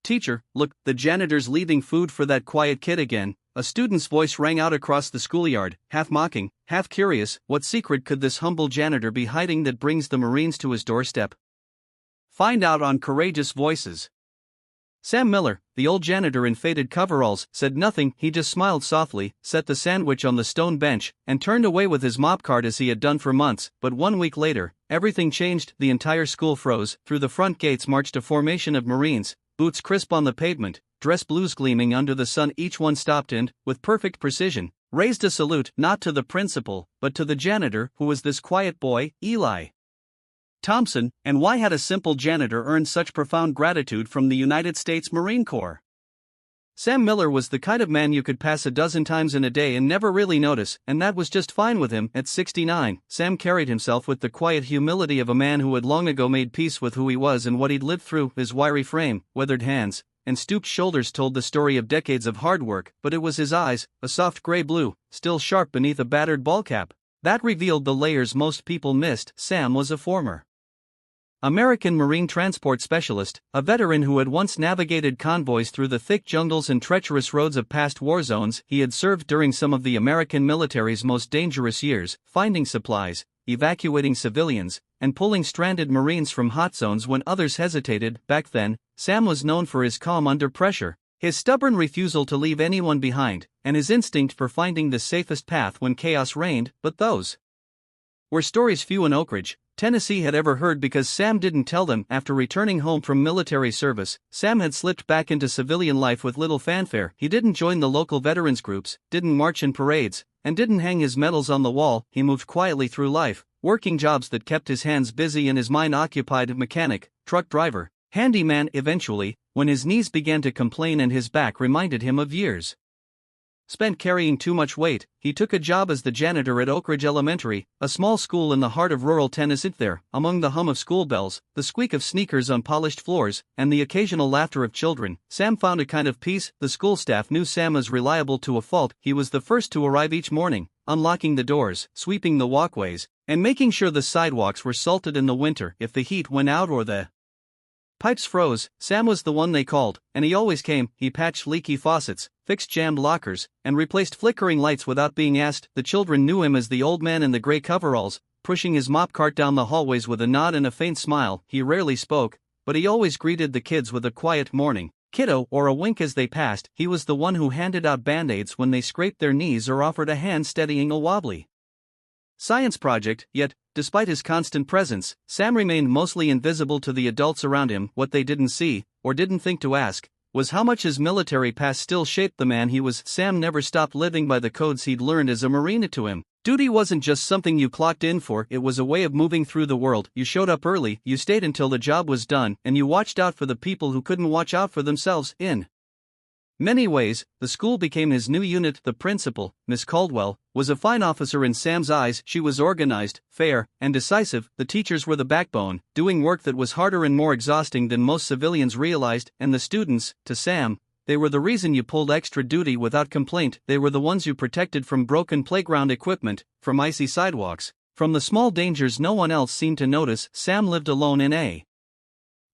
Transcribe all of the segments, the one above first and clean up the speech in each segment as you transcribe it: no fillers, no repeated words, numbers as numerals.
Teacher, look, the janitor's leaving food for that quiet kid again. A student's voice rang out across the schoolyard, half mocking, half curious. What secret could this humble janitor be hiding that brings the Marines to his doorstep? Find out on Courageous Voices. Sam Miller, the old janitor in faded coveralls, said nothing. He just smiled softly, set the sandwich on the stone bench, and turned away with his mop cart as he had done for months. But 1 week later, everything changed. The entire school froze. Through the front gates marched a formation of Marines, boots crisp on the pavement, dress blues gleaming under the sun. Each one stopped and, with perfect precision, raised a salute, not to the principal, but to the janitor. Who was this quiet boy, Eli Thompson, and why had a simple janitor earned such profound gratitude from the United States Marine Corps? Sam Miller was the kind of man you could pass a dozen times in a day and never really notice, and that was just fine with him. At 69, Sam carried himself with the quiet humility of a man who had long ago made peace with who he was and what he'd lived through. His wiry frame, weathered hands, and stooped shoulders told the story of decades of hard work, but it was his eyes, a soft gray blue, still sharp beneath a battered ball cap, that revealed the layers most people missed. Sam was a former American Marine Transport Specialist, a veteran who had once navigated convoys through the thick jungles and treacherous roads of past war zones. He had served during some of the American military's most dangerous years, finding supplies, evacuating civilians, and pulling stranded Marines from hot zones when others hesitated. Back then, Sam was known for his calm under pressure, his stubborn refusal to leave anyone behind, and his instinct for finding the safest path when chaos reigned. But those were stories few in Oak Ridge, Tennessee had ever heard, because Sam didn't tell them. After returning home from military service, Sam had slipped back into civilian life with little fanfare. He didn't join the local veterans groups, didn't march in parades, and didn't hang his medals on the wall. He moved quietly through life, working jobs that kept his hands busy and his mind occupied. Mechanic, truck driver, handyman. Eventually, when his knees began to complain and his back reminded him of years spent carrying too much weight, he took a job as the janitor at Oak Ridge Elementary, a small school in the heart of rural Tennessee. There, among the hum of school bells, the squeak of sneakers on polished floors, and the occasional laughter of children, Sam found a kind of peace. The school staff knew Sam as reliable to a fault. He was the first to arrive each morning, unlocking the doors, sweeping the walkways, and making sure the sidewalks were salted in the winter. If the heat went out or the pipes froze, Sam was the one they called, and he always came. He patched leaky faucets, fixed jammed lockers, and replaced flickering lights without being asked. The children knew him as the old man in the gray coveralls, pushing his mop cart down the hallways with a nod and a faint smile. He rarely spoke, but he always greeted the kids with a quiet "morning, kiddo," or a wink as they passed. He was the one who handed out band-aids when they scraped their knees or offered a hand steadying a wobbly science project. Yet, despite his constant presence, Sam remained mostly invisible to the adults around him. What they didn't see, or didn't think to ask, was how much his military past still shaped the man he was. Sam never stopped living by the codes he'd learned as a Marine. To him, duty wasn't just something you clocked in for, it was a way of moving through the world. You showed up early, you stayed until the job was done, and you watched out for the people who couldn't watch out for themselves. In many ways, the school became his new unit. The principal, Miss Caldwell, was a fine officer in Sam's eyes. She was organized, fair, and decisive. The teachers were the backbone, doing work that was harder and more exhausting than most civilians realized. And the students, to Sam, they were the reason you pulled extra duty without complaint. They were the ones you protected from broken playground equipment, from icy sidewalks, from the small dangers no one else seemed to notice. Sam lived alone in a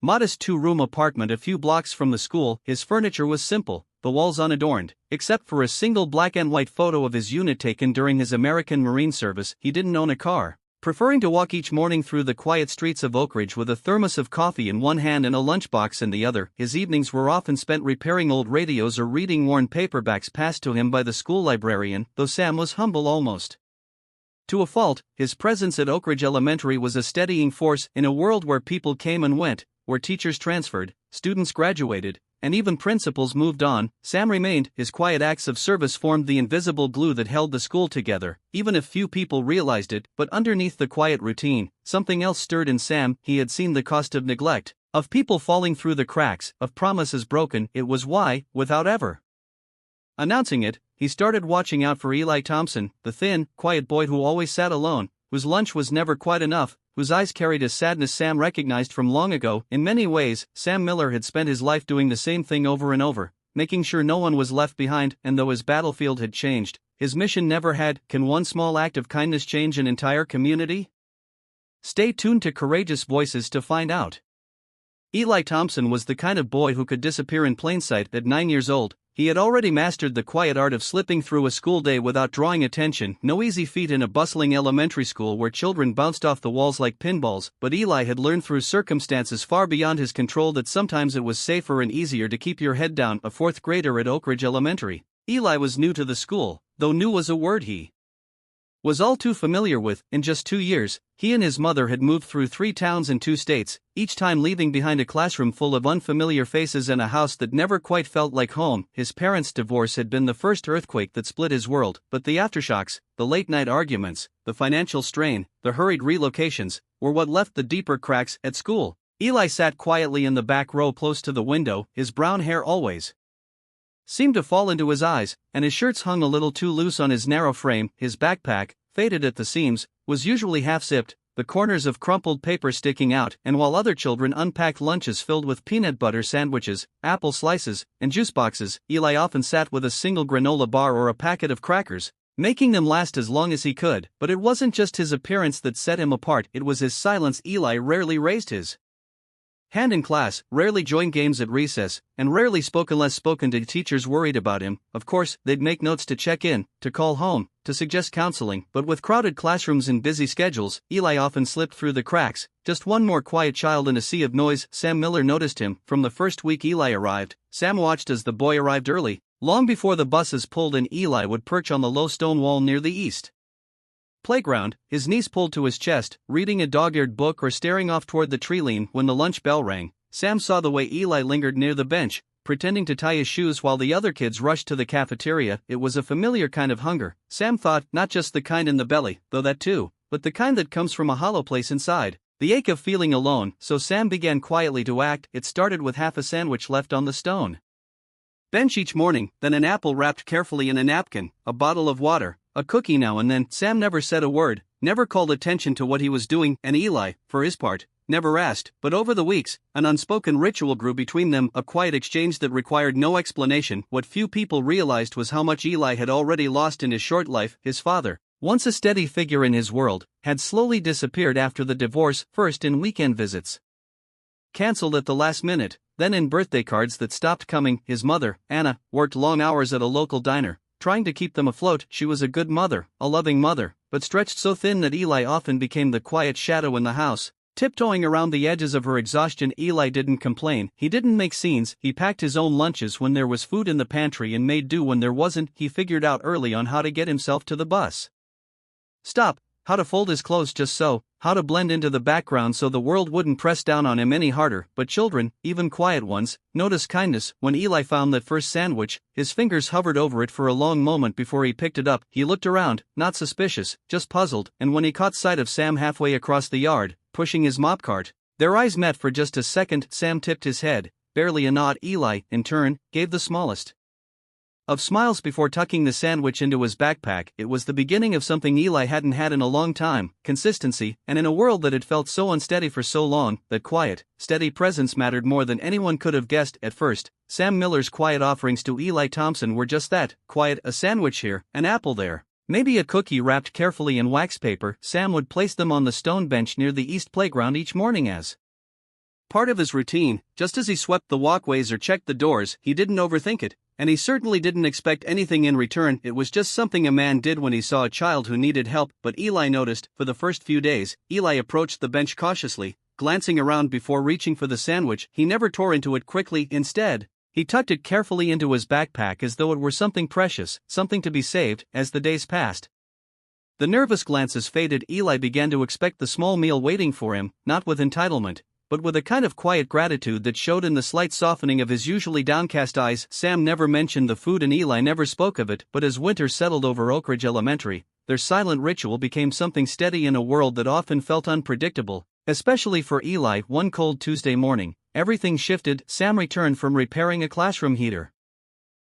modest two-room apartment a few blocks from the school. His furniture was simple, the walls unadorned, except for a single black and white photo of his unit taken during his American Marine service. He didn't own a car, preferring to walk each morning through the quiet streets of Oak Ridge with a thermos of coffee in one hand and a lunchbox in the other. His evenings were often spent repairing old radios or reading worn paperbacks passed to him by the school librarian. Though Sam was humble almost to a fault, his presence at Oak Ridge Elementary was a steadying force. In a world where people came and went, where teachers transferred, students graduated, and even principals moved on, Sam remained. His quiet acts of service formed the invisible glue that held the school together, even if few people realized it. But underneath the quiet routine, something else stirred in Sam. He had seen the cost of neglect, of people falling through the cracks, of promises broken. It was why, without ever announcing it, he started watching out for Eli Thompson, the thin, quiet boy who always sat alone, whose lunch was never quite enough, whose eyes carried a sadness Sam recognized from long ago. In many ways, Sam Miller had spent his life doing the same thing over and over, making sure no one was left behind. And though his battlefield had changed, his mission never had. Can one small act of kindness change an entire community? Stay tuned to Courageous Voices to find out. Eli Thompson was the kind of boy who could disappear in plain sight at 9 years old. He had already mastered the quiet art of slipping through a school day without drawing attention, no easy feat in a bustling elementary school where children bounced off the walls like pinballs, but Eli had learned through circumstances far beyond his control that sometimes it was safer and easier to keep your head down. A fourth grader at Oak Ridge Elementary. Eli was new to the school, though new was a word he was all too familiar with. In just 2 years, he and his mother had moved through 3 towns and 2 states, each time leaving behind a classroom full of unfamiliar faces and a house that never quite felt like home. His parents' divorce had been the first earthquake that split his world, but the aftershocks, the late-night arguments, the financial strain, the hurried relocations, were what left the deeper cracks. At school, Eli sat quietly in the back row close to the window, his brown hair always seemed to fall into his eyes, and his shirts hung a little too loose on his narrow frame. His backpack, faded at the seams, was usually half-zipped, the corners of crumpled paper sticking out, and while other children unpacked lunches filled with peanut butter sandwiches, apple slices, and juice boxes, Eli often sat with a single granola bar or a packet of crackers, making them last as long as he could. But it wasn't just his appearance that set him apart, it was his silence. Eli rarely raised his hand in class, rarely joined games at recess, and rarely spoke unless spoken to. Teachers worried about him. Of course, they'd make notes to check in, to call home, to suggest counseling, but with crowded classrooms and busy schedules, Eli often slipped through the cracks, just one more quiet child in a sea of noise. Sam Miller noticed him. From the first week Eli arrived, Sam watched as the boy arrived early, long before the buses pulled in. Eli would perch on the low stone wall near the east playground, his knees pulled to his chest, reading a dog-eared book or staring off toward the tree line. When the lunch bell rang, Sam saw the way Eli lingered near the bench, pretending to tie his shoes while the other kids rushed to the cafeteria. It was a familiar kind of hunger, Sam thought, not just the kind in the belly, though that too, but the kind that comes from a hollow place inside, the ache of feeling alone. So Sam began quietly to act. It started with half a sandwich left on the stone bench each morning, then an apple wrapped carefully in a napkin, a bottle of water, a cookie now and then. Sam never said a word, never called attention to what he was doing, and Eli, for his part, never asked. But over the weeks, an unspoken ritual grew between them, a quiet exchange that required no explanation. What few people realized was how much Eli had already lost in his short life. His father, once a steady figure in his world, had slowly disappeared after the divorce, first in weekend visits canceled at the last minute, then in birthday cards that stopped coming. His mother, Anna, worked long hours at a local diner, trying to keep them afloat. She was a good mother, a loving mother, but stretched so thin that Eli often became the quiet shadow in the house, tiptoeing around the edges of her exhaustion. Eli didn't complain, he didn't make scenes, he packed his own lunches when there was food in the pantry and made do when there wasn't. He figured out early on how to get himself to the bus stop, how to fold his clothes just so, how to blend into the background so the world wouldn't press down on him any harder. But children, even quiet ones, notice kindness. When Eli found that first sandwich, his fingers hovered over it for a long moment before he picked it up. He looked around, not suspicious, just puzzled, and when he caught sight of Sam halfway across the yard, pushing his mop cart, their eyes met for just a second. Sam tipped his head, barely a nod. Eli, in turn, gave the smallest of smiles before tucking the sandwich into his backpack. It was the beginning of something Eli hadn't had in a long time, consistency, and in a world that had felt so unsteady for so long, that quiet, steady presence mattered more than anyone could have guessed. At first, Sam Miller's quiet offerings to Eli Thompson were just that, quiet, a sandwich here, an apple there, maybe a cookie wrapped carefully in wax paper. Sam would place them on the stone bench near the east playground each morning as part of his routine. Just as he swept the walkways or checked the doors, he didn't overthink it, and he certainly didn't expect anything in return. It was just something a man did when he saw a child who needed help. But Eli noticed. For the first few days, Eli approached the bench cautiously, glancing around before reaching for the sandwich. He never tore into it quickly. Instead, he tucked it carefully into his backpack as though it were something precious, something to be saved. As the days passed, the nervous glances faded. Eli began to expect the small meal waiting for him, not with entitlement, but with a kind of quiet gratitude that showed in the slight softening of his usually downcast eyes. Sam never mentioned the food and Eli never spoke of it, but as winter settled over Oak Ridge Elementary, their silent ritual became something steady in a world that often felt unpredictable, especially for Eli. One cold Tuesday morning, everything shifted. Sam returned from repairing a classroom heater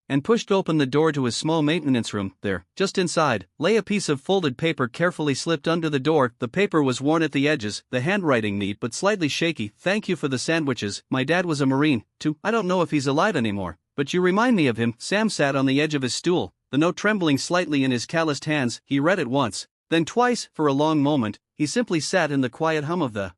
and pushed open the door to his small maintenance room. There, just inside, lay a piece of folded paper carefully slipped under the door. The paper was worn at the edges, the handwriting neat but slightly shaky. "Thank you for the sandwiches. My dad was a Marine, too. I don't know if he's alive anymore, but you remind me of him." Sam sat on the edge of his stool, the note trembling slightly in his calloused hands. He read it once, then twice. For a long moment, he simply sat in the quiet hum of the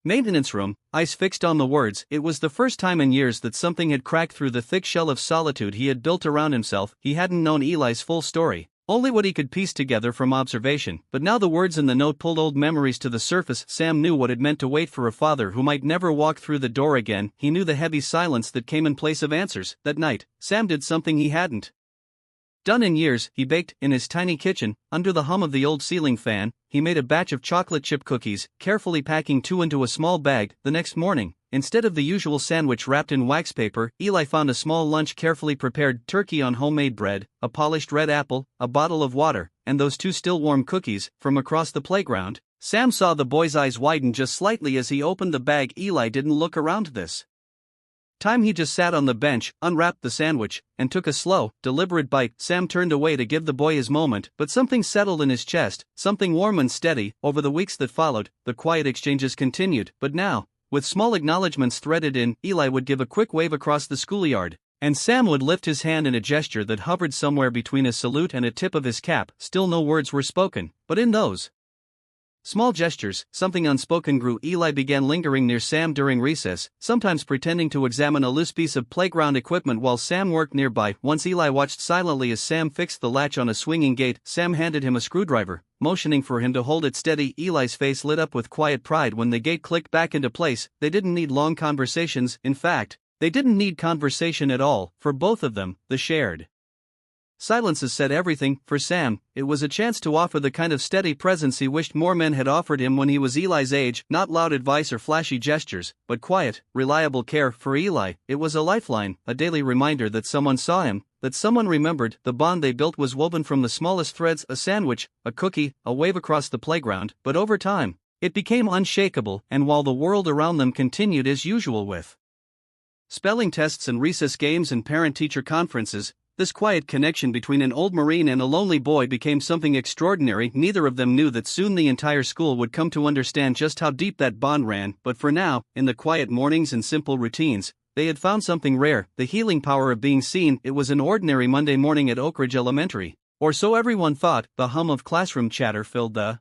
Maintenance room, eyes fixed on the words. It was the first time in years that something had cracked through the thick shell of solitude he had built around himself. He hadn't known Eli's full story, only what he could piece together from observation, but now the words in the note pulled old memories to the surface. Sam knew what it meant to wait for a father who might never walk through the door again. He knew the heavy silence that came in place of answers. That night, Sam did something he hadn't done in years. He baked, in his tiny kitchen, under the hum of the old ceiling fan. He made a batch of chocolate chip cookies, carefully packing 2 into a small bag. The next morning, instead of the usual sandwich wrapped in wax paper, Eli found a small lunch carefully prepared: turkey on homemade bread, a polished red apple, a bottle of water, and those 2 still warm cookies. From across the playground, Sam saw the boy's eyes widen just slightly as he opened the bag. Eli didn't look around this time. He just sat on the bench, unwrapped the sandwich, and took a slow, deliberate bite. Sam turned away to give the boy his moment, but something settled in his chest, something warm and steady. Over the weeks that followed, the quiet exchanges continued, but now, with small acknowledgments threaded in, Eli would give a quick wave across the schoolyard, and Sam would lift his hand in a gesture that hovered somewhere between a salute and a tip of his cap. Still no words were spoken, but in those small gestures, something unspoken grew. Eli began lingering near Sam during recess, sometimes pretending to examine a loose piece of playground equipment while Sam worked nearby. Once Eli watched silently as Sam fixed the latch on a swinging gate. Sam handed him a screwdriver, motioning for him to hold it steady. Eli's face lit up with quiet pride when the gate clicked back into place. They didn't need long conversations. In fact, they didn't need conversation at all. For both of them, the shared silences said everything. For Sam, it was a chance to offer the kind of steady presence he wished more men had offered him when he was Eli's age. Not loud advice or flashy gestures, but quiet, reliable care. For Eli, it was a lifeline, a daily reminder that someone saw him, that someone remembered. The bond they built was woven from the smallest threads: a sandwich, a cookie, a wave across the playground. But over time, it became unshakable, and while the world around them continued as usual with spelling tests and recess games and parent-teacher conferences, this quiet connection between an old Marine and a lonely boy became something extraordinary. Neither of them knew that soon the entire school would come to understand just how deep that bond ran, but for now, in the quiet mornings and simple routines, they had found something rare: the healing power of being seen. It was an ordinary Monday morning at Oak Ridge Elementary, or so everyone thought. The hum of classroom chatter filled the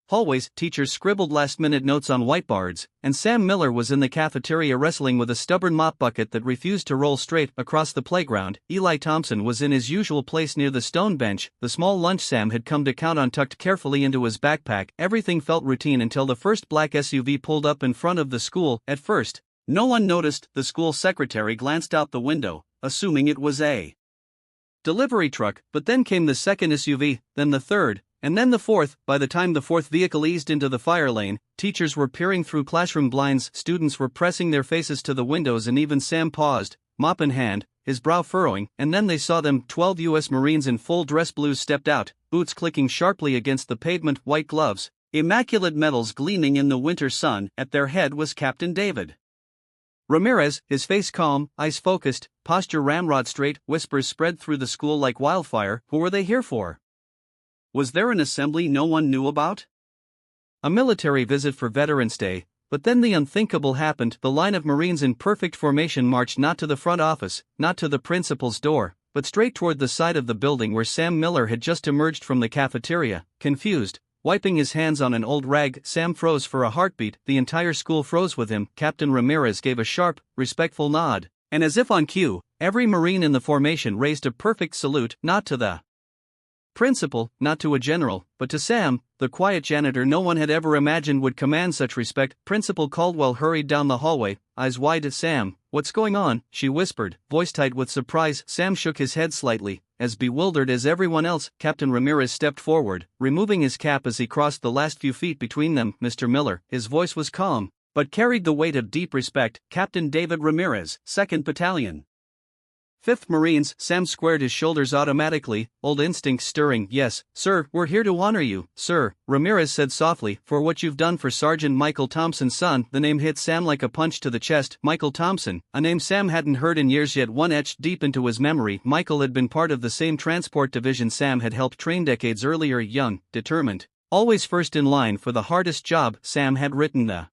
hallways. Teachers scribbled last-minute notes on whiteboards, and Sam Miller was in the cafeteria wrestling with a stubborn mop bucket that refused to roll straight. Across the playground, Eli Thompson was in his usual place near the stone bench, the small lunch Sam had come to count on tucked carefully into his backpack. Everything felt routine until the first black SUV pulled up in front of the school. At first, no one noticed. The school secretary glanced out the window, assuming it was a delivery truck, but then came the second SUV, then the third, and then the fourth. By the time the fourth vehicle eased into the fire lane, teachers were peering through classroom blinds, students were pressing their faces to the windows, and even Sam paused, mop in hand, his brow furrowing. And then they saw them. 12 U.S. Marines in full dress blues stepped out, boots clicking sharply against the pavement, white gloves, immaculate medals gleaming in the winter sun. At their head was Captain David Ramirez, his face calm, eyes focused, posture ramrod straight. Whispers spread through the school like wildfire. Who were they here for? Was there an assembly no one knew about? A military visit for Veterans Day? But then the unthinkable happened. The line of Marines in perfect formation marched not to the front office, not to the principal's door, but straight toward the side of the building where Sam Miller had just emerged from the cafeteria. Confused, wiping his hands on an old rag, Sam froze for a heartbeat. The entire school froze with him. Captain Ramirez gave a sharp, respectful nod, and as if on cue, every Marine in the formation raised a perfect salute, not to the principal, not to a general, but to Sam, the quiet janitor no one had ever imagined would command such respect. Principal Caldwell hurried down the hallway, eyes wide at Sam. "What's going on?" she whispered, voice tight with surprise. Sam shook his head slightly, as bewildered as everyone else. Captain Ramirez stepped forward, removing his cap as he crossed the last few feet between them. "Mr. Miller," his voice was calm, but carried the weight of deep respect. "Captain David Ramirez, 2nd Battalion. 5th Marines." Sam squared his shoulders automatically, old instincts stirring. "Yes, sir, we're here to honor you, sir," Ramirez said softly, "for what you've done for Sergeant Michael Thompson's son." The name hit Sam like a punch to the chest. Michael Thompson, a name Sam hadn't heard in years, yet one etched deep into his memory. Michael had been part of the same transport division Sam had helped train decades earlier. Young, determined, always first in line for the hardest job. Sam had written the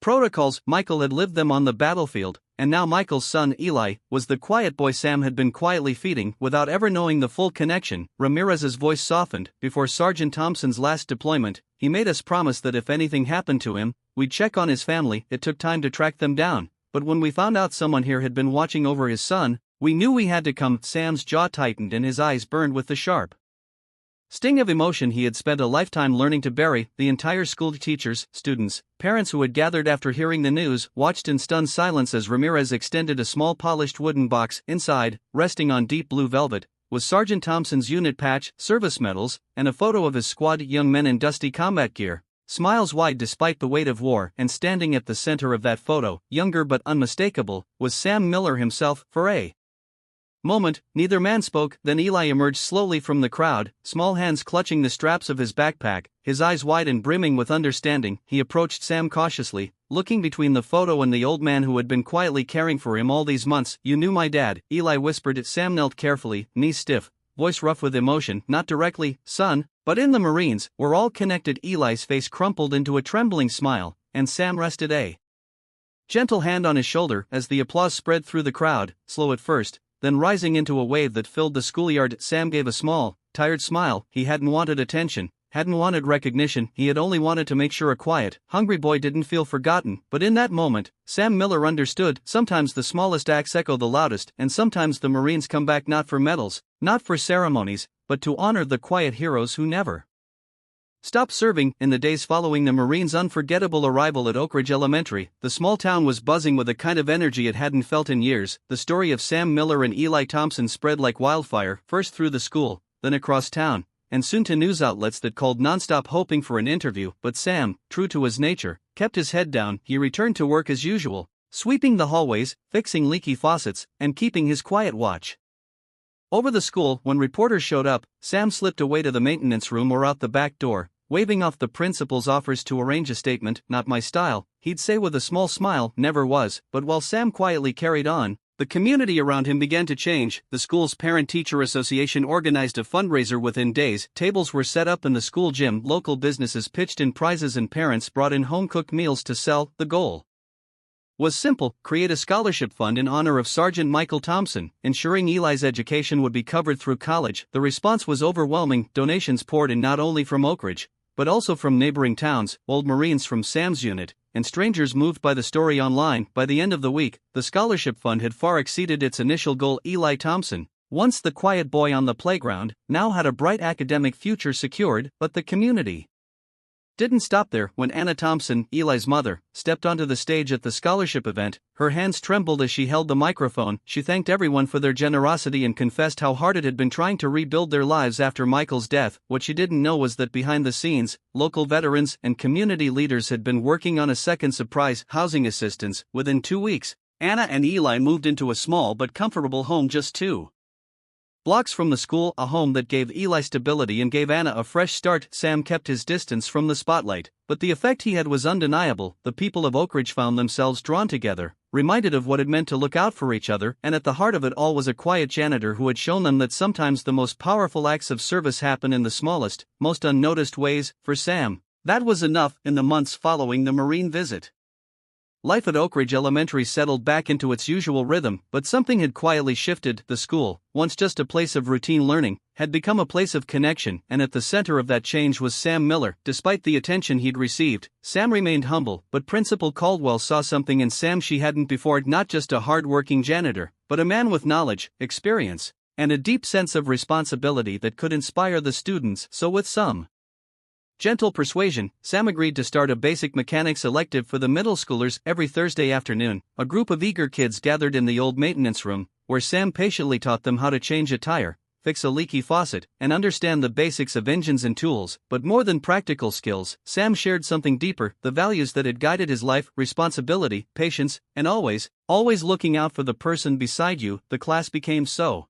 protocols, Michael had lived them on the battlefield, and now Michael's son, Eli, was the quiet boy Sam had been quietly feeding without ever knowing the full connection. Ramirez's voice softened. "Before Sergeant Thompson's last deployment, he made us promise that if anything happened to him, we'd check on his family. It took time to track them down, but when we found out someone here had been watching over his son, we knew we had to come." Sam's jaw tightened and his eyes burned with the sharp sting of emotion he had spent a lifetime learning to bury. The entire school, teachers, students, parents who had gathered after hearing the news, watched in stunned silence as Ramirez extended a small polished wooden box. Inside, resting on deep blue velvet, was Sergeant Thompson's unit patch, service medals, and a photo of his squad young men in dusty combat gear, smiles wide despite the weight of war. And standing at the center of that photo, younger but unmistakable, was Sam Miller himself. For a moment, neither man spoke. Then Eli emerged slowly from the crowd, small hands clutching the straps of his backpack, his eyes wide and brimming with understanding. He approached Sam cautiously, looking between the photo and the old man who had been quietly caring for him all these months. "You knew my dad," Eli whispered. Sam knelt carefully, knees stiff, voice rough with emotion. "Not directly, son, but in the Marines, we're all connected." Eli's face crumpled into a trembling smile, and Sam rested a gentle hand on his shoulder as the applause spread through the crowd, slow at first, then rising into a wave that filled the schoolyard. Sam gave a small, tired smile. He hadn't wanted attention, hadn't wanted recognition, he had only wanted to make sure a quiet, hungry boy didn't feel forgotten. But in that moment, Sam Miller understood. Sometimes the smallest acts echo the loudest, and sometimes the Marines come back not for medals, not for ceremonies, but to honor the quiet heroes who never stopped serving. In the days following the Marines' unforgettable arrival at Oak Ridge Elementary, the small town was buzzing with a kind of energy it hadn't felt in years. The story of Sam Miller and Eli Thompson spread like wildfire, first through the school, then across town, and soon to news outlets that called nonstop hoping for an interview. But Sam, true to his nature, kept his head down. He returned to work as usual, sweeping the hallways, fixing leaky faucets, and keeping his quiet watch over the school. When reporters showed up, Sam slipped away to the maintenance room or out the back door, waving off the principal's offers to arrange a statement. "Not my style," he'd say with a small smile. "Never was." But while Sam quietly carried on, the community around him began to change. The school's parent-teacher association organized a fundraiser within days. Tables were set up in the school gym, local businesses pitched in prizes, and parents brought in home-cooked meals to sell. The goal was simple: create a scholarship fund in honor of Sergeant Michael Thompson, ensuring Eli's education would be covered through college. The response was overwhelming. Donations poured in not only from Oak Ridge, but also from neighboring towns, old Marines from Sam's unit, and strangers moved by the story online. By the end of the week, the scholarship fund had far exceeded its initial goal. Eli Thompson, once the quiet boy on the playground, now had a bright academic future secured. But the community didn't stop there. When Anna Thompson, Eli's mother, stepped onto the stage at the scholarship event, her hands trembled as she held the microphone. She thanked everyone for their generosity and confessed how hard it had been trying to rebuild their lives after Michael's death. What she didn't know was that behind the scenes, local veterans and community leaders had been working on a second surprise: housing assistance. Within 2 weeks, Anna and Eli moved into a small but comfortable home just 2 blocks from the school, a home that gave Eli stability and gave Anna a fresh start. Sam kept his distance from the spotlight, but the effect he had was undeniable. The people of Oak Ridge found themselves drawn together, reminded of what it meant to look out for each other, and at the heart of it all was a quiet janitor who had shown them that sometimes the most powerful acts of service happen in the smallest, most unnoticed ways. For Sam, that was enough. In the months following the Marine visit, life at Oak Ridge Elementary settled back into its usual rhythm, but something had quietly shifted. The school, once just a place of routine learning, had become a place of connection, and at the center of that change was Sam Miller. Despite the attention he'd received, Sam remained humble, but Principal Caldwell saw something in Sam she hadn't before: not just a hard-working janitor, but a man with knowledge, experience, and a deep sense of responsibility that could inspire the students. So with some gentle persuasion, Sam agreed to start a basic mechanics elective for the middle schoolers. Every Thursday afternoon, a group of eager kids gathered in the old maintenance room, where Sam patiently taught them how to change a tire, fix a leaky faucet, and understand the basics of engines and tools. But more than practical skills, Sam shared something deeper: the values that had guided his life: responsibility, patience, and always looking out for the person beside you. The class became so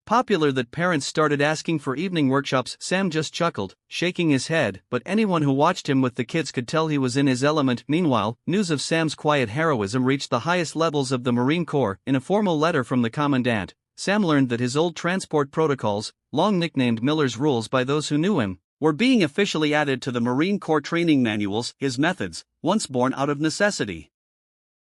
popular that parents started asking for evening workshops. Sam just chuckled, shaking his head, but anyone who watched him with the kids could tell he was in his element. Meanwhile, news of Sam's quiet heroism reached the highest levels of the Marine Corps. In a formal letter from the commandant, Sam learned that his old transport protocols, long nicknamed Miller's Rules by those who knew him, were being officially added to the Marine Corps training manuals. His methods, once born out of necessity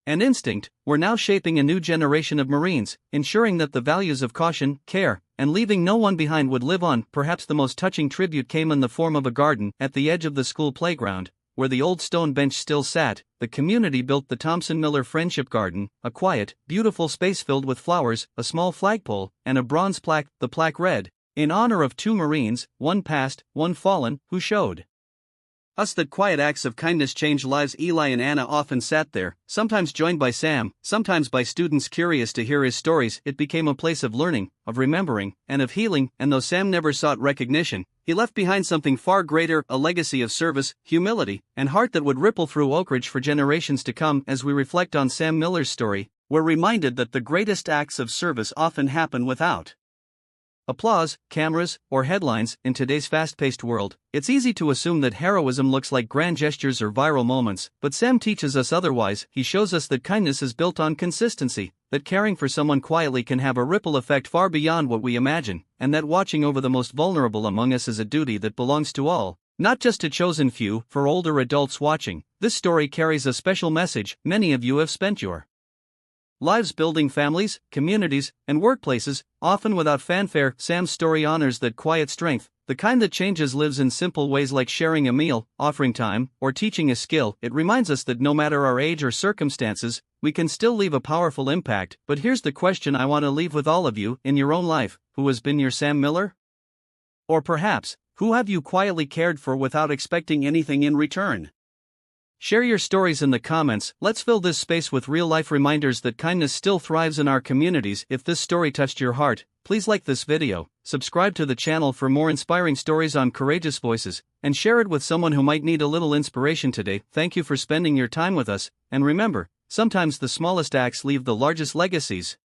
and instinct, were now shaping a new generation of Marines, ensuring that the values of caution, care, and leaving no one behind would live on. Perhaps the most touching tribute came in the form of a garden at the edge of the school playground, where the old stone bench still sat. The community built the Thompson-Miller Friendship Garden, a quiet, beautiful space filled with flowers, a small flagpole, and a bronze plaque. The plaque read, "In honor of two Marines, one past, one fallen, who showed us that quiet acts of kindness change lives." Eli and Anna often sat there, sometimes joined by Sam, sometimes by students curious to hear his stories. It became a place of learning, of remembering, and of healing. And though Sam never sought recognition, he left behind something far greater, a legacy of service, humility, and heart that would ripple through Oak Ridge for generations to come. As we reflect on Sam Miller's story, we're reminded that the greatest acts of service often happen without applause, cameras, or headlines. In today's fast-paced world, it's easy to assume that heroism looks like grand gestures or viral moments, but Sam teaches us otherwise. He shows us that kindness is built on consistency, that caring for someone quietly can have a ripple effect far beyond what we imagine, and that watching over the most vulnerable among us is a duty that belongs to all, not just a chosen few. For older adults watching, this story carries a special message. Many of you have spent your lives building families, communities, and workplaces, often without fanfare. Sam's story honors that quiet strength, the kind that changes lives in simple ways like sharing a meal, offering time, or teaching a skill. It reminds us that no matter our age or circumstances, we can still leave a powerful impact. But here's the question I want to leave with all of you: in your own life, who has been your Sam Miller? Or perhaps, who have you quietly cared for without expecting anything in return? Share your stories in the comments. Let's fill this space with real-life reminders that kindness still thrives in our communities. If this story touched your heart, please like this video, subscribe to the channel for more inspiring stories on courageous voices, and share it with someone who might need a little inspiration today. Thank you for spending your time with us, and remember, sometimes the smallest acts leave the largest legacies.